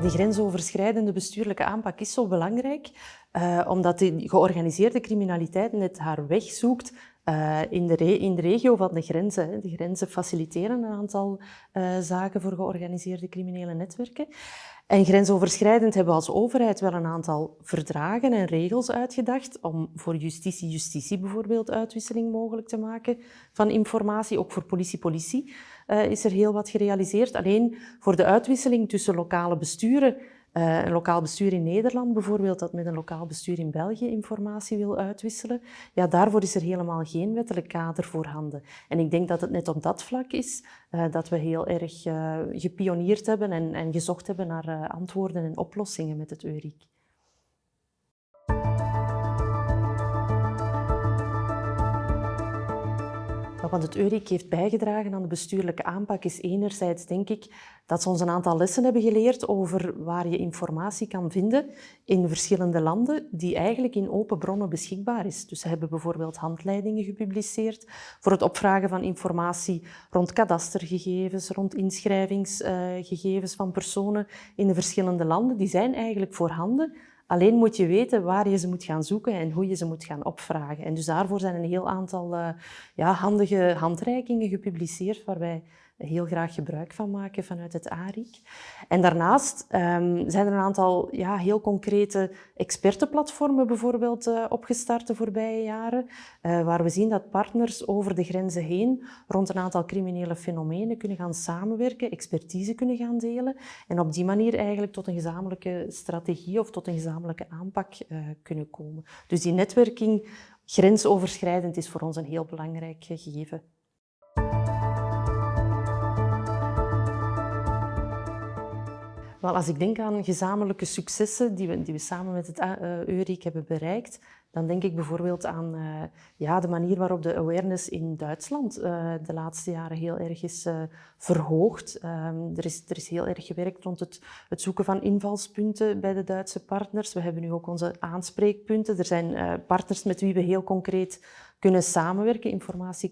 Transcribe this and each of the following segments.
Die grensoverschrijdende bestuurlijke aanpak is zo belangrijk, omdat de georganiseerde criminaliteit net haar weg zoekt in de regio van de grenzen. De grenzen faciliteren een aantal zaken voor georganiseerde criminele netwerken. En grensoverschrijdend hebben we als overheid wel een aantal verdragen en regels uitgedacht om voor justitie bijvoorbeeld uitwisseling mogelijk te maken van informatie. Ook voor politie is er heel wat gerealiseerd. Alleen voor de uitwisseling tussen lokale besturen, een lokaal bestuur in Nederland bijvoorbeeld, dat met een lokaal bestuur in België informatie wil uitwisselen, ja, daarvoor is er helemaal geen wettelijk kader voorhanden. En ik denk dat het net op dat vlak is dat we heel erg gepioneerd hebben en gezocht hebben naar antwoorden en oplossingen met het EURIC. Wat het EURIC heeft bijgedragen aan de bestuurlijke aanpak is enerzijds, denk ik, dat ze ons een aantal lessen hebben geleerd over waar je informatie kan vinden in verschillende landen die eigenlijk in open bronnen beschikbaar is. Dus ze hebben bijvoorbeeld handleidingen gepubliceerd voor het opvragen van informatie rond kadastergegevens, rond inschrijvingsgegevens van personen in de verschillende landen. Die zijn eigenlijk voorhanden. Alleen moet je weten waar je ze moet gaan zoeken en hoe je ze moet gaan opvragen. En dus daarvoor zijn een heel aantal handige handreikingen gepubliceerd waar wij heel graag gebruik van maken vanuit het ARIC. En daarnaast zijn er een aantal heel concrete expertenplatformen bijvoorbeeld opgestart de voorbije jaren, waar we zien dat partners over de grenzen heen rond een aantal criminele fenomenen kunnen gaan samenwerken, expertise kunnen gaan delen en op die manier eigenlijk tot een gezamenlijke strategie of tot een gezamenlijke aanpak kunnen komen. Dus die netwerking grensoverschrijdend is voor ons een heel belangrijk gegeven. Wel, als ik denk aan gezamenlijke successen die we samen met het EURIC hebben bereikt, dan denk ik bijvoorbeeld aan de manier waarop de awareness in Duitsland de laatste jaren heel erg is verhoogd. Er is heel erg gewerkt rond het zoeken van invalspunten bij de Duitse partners. We hebben nu ook onze aanspreekpunten. Er zijn partners met wie we heel concreet kunnen samenwerken, informatie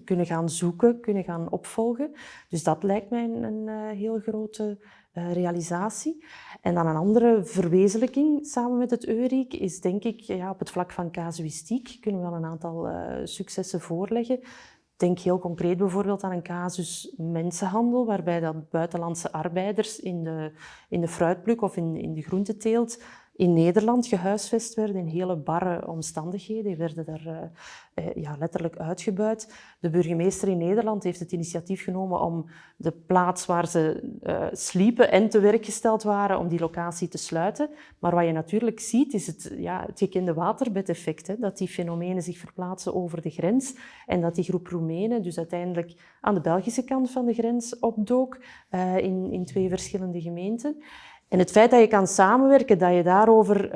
kunnen gaan zoeken, kunnen gaan opvolgen. Dus dat lijkt mij een heel grote realisatie. En dan een andere verwezenlijking samen met het EURIC is denk ik op het vlak van casuïstiek kunnen we wel een aantal successen voorleggen. Denk heel concreet bijvoorbeeld aan een casus mensenhandel, waarbij dat buitenlandse arbeiders in de fruitpluk of in de groenteteelt in Nederland gehuisvest werden in hele barre omstandigheden. Die werden daar letterlijk uitgebuit. De burgemeester in Nederland heeft het initiatief genomen om de plaats waar ze sliepen en te werk gesteld waren, om die locatie te sluiten. Maar wat je natuurlijk ziet, is het gekende waterbedeffect, hè, dat die fenomenen zich verplaatsen over de grens en dat die groep Roemenen dus uiteindelijk aan de Belgische kant van de grens opdook in 2 verschillende gemeenten. En het feit dat je kan samenwerken, dat je daarover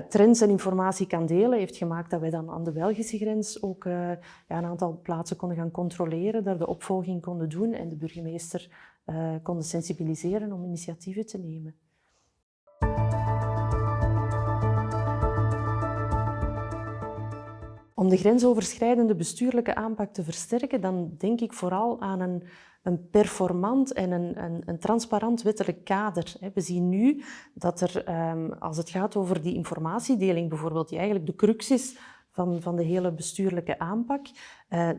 trends en informatie kan delen, heeft gemaakt dat wij dan aan de Belgische grens ook een aantal plaatsen konden gaan controleren, daar de opvolging konden doen en de burgemeester konden sensibiliseren om initiatieven te nemen. Om de grensoverschrijdende bestuurlijke aanpak te versterken, dan denk ik vooral aan een performant en een transparant wettelijk kader. We zien nu dat er, als het gaat over die informatiedeling bijvoorbeeld, die eigenlijk de crux is van de hele bestuurlijke aanpak,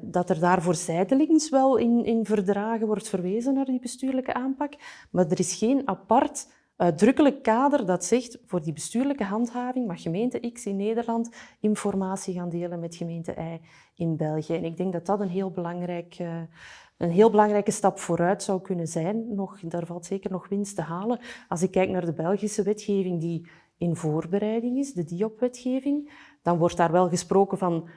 dat er daarvoor zijdelings wel in verdragen wordt verwezen naar die bestuurlijke aanpak, maar er is geen apart uitdrukkelijk kader dat zegt voor die bestuurlijke handhaving mag gemeente X in Nederland informatie gaan delen met gemeente Y in België. En ik denk dat dat een heel belangrijke stap vooruit zou kunnen zijn. Daar valt zeker nog winst te halen. Als ik kijk naar de Belgische wetgeving die in voorbereiding is, de DIOP-wetgeving, dan wordt daar wel gesproken van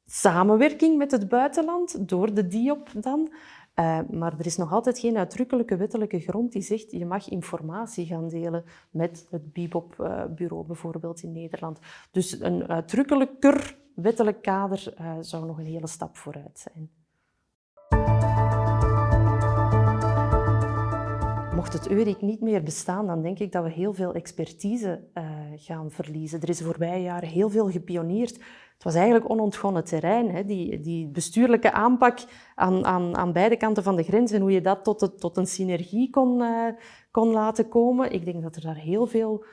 samenwerking met het buitenland door de DIOP dan. Maar er is nog altijd geen uitdrukkelijke wettelijke grond die zegt je mag informatie gaan delen met het BIBOP-bureau bijvoorbeeld in Nederland. Dus een uitdrukkelijker wettelijk kader zou nog een hele stap vooruit zijn. Mocht het Eurik niet meer bestaan, dan denk ik dat we heel veel expertise gaan verliezen. Er is de voorbije jaren heel veel gepioneerd. Het was eigenlijk onontgonnen terrein, hè? Die bestuurlijke aanpak aan beide kanten van de grens en hoe je dat tot een synergie kon laten komen. Ik denk dat er daar heel veel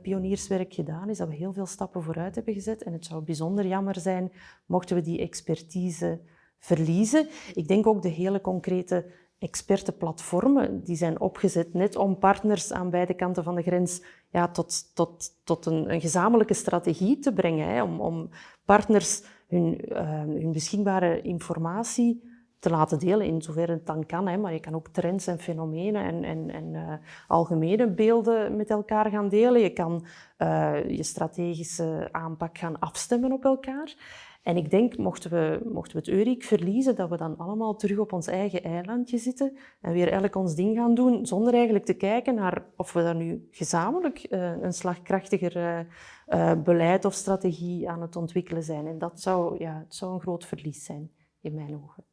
pionierswerk gedaan is, dat we heel veel stappen vooruit hebben gezet. En het zou bijzonder jammer zijn mochten we die expertise verliezen. Ik denk ook de hele concrete expertenplatformen die zijn opgezet net om partners aan beide kanten van de grens tot een gezamenlijke strategie te brengen. Hè, om partners hun beschikbare informatie te laten delen, in zoverre het dan kan. Hè, maar je kan ook trends en fenomenen en algemene beelden met elkaar gaan delen. Je kan je strategische aanpak gaan afstemmen op elkaar. En ik denk, mochten we het Eurik verliezen, dat we dan allemaal terug op ons eigen eilandje zitten en weer elk ons ding gaan doen, zonder eigenlijk te kijken naar of we daar nu gezamenlijk een slagkrachtiger beleid of strategie aan het ontwikkelen zijn. En dat zou een groot verlies zijn, in mijn ogen.